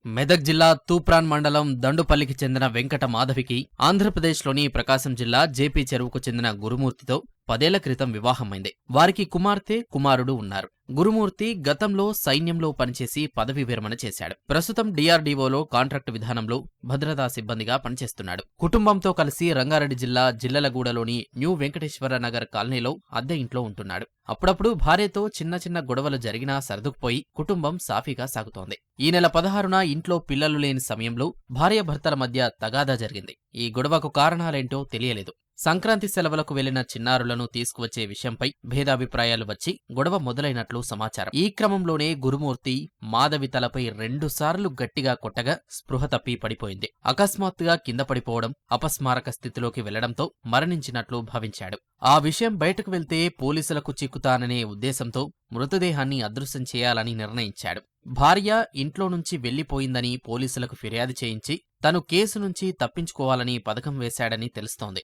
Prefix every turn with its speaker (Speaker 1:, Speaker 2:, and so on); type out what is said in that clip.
Speaker 1: మెదక్ జిల్లా తూప్రాన్ మండలం దండుపల్లికి చెందిన వెంకట మాధవికి ఆంధ్రప్రదేశ్లోని ప్రకాశం జిల్లా జేపీ చెరువుకు చెందిన గురుమూర్తితో 10 ఏళ్ల క్రితం వివాహమైంది. వారికి కుమార్తె, కుమారుడు ఉన్నారు. గురుమూర్తి గతంలో సైన్యంలో పనిచేసి పదవీ విరమణ చేశాడు. ప్రస్తుతం డీఆర్డీఓలో కాంట్రాక్టు విధానంలో భద్రతా సిబ్బందిగా పనిచేస్తున్నాడు. కుటుంబంతో కలిసి రంగారెడ్డి జిల్లా జిల్లెలగూడలోని న్యూ వెంకటేశ్వర నగర్ కాలనీలో అద్దె ఇంట్లో ఉంటున్నాడు. అప్పుడప్పుడు భార్యతో చిన్న చిన్న గొడవలు జరిగినా సర్దుకుపోయి కుటుంబం సాఫీగా సాగుతోంది. ఈ నెల 16న ఇంట్లో పిల్లలు లేని సమయంలో భార్యాభర్తల మధ్య తగాదా జరిగింది. ఈ గొడవకు కారణాలేంటో తెలియలేదు. సంక్రాంతి సెలవులకు వెళ్లిన చిన్నారులను తీసుకువచ్చే విషయంపై భేదాభిప్రాయాలు వచ్చి గొడవ మొదలైనట్లు సమాచారం. ఈ క్రమంలోనే గురుమూర్తి మాధవి తలపై 2 సార్లు గట్టిగా కొట్టగా స్పృహ తప్పి పడిపోయింది. అకస్మాత్తుగా కింద పడిపోవడం, అపస్మారక స్థితిలోకి వెళ్లడంతో మరణించినట్లు భావించాడు. ఆ విషయం బయటకు వెళ్తే పోలీసులకు చిక్కుతాననే ఉద్దేశంతో మృతదేహాన్ని అదృశ్యం చేయాలని నిర్ణయించాడు. భార్య ఇంట్లో నుంచి వెళ్లిపోయిందని పోలీసులకు ఫిర్యాదు చేయించి తను కేసు నుంచి తప్పించుకోవాలని పథకం వేశాడని తెలుస్తోంది.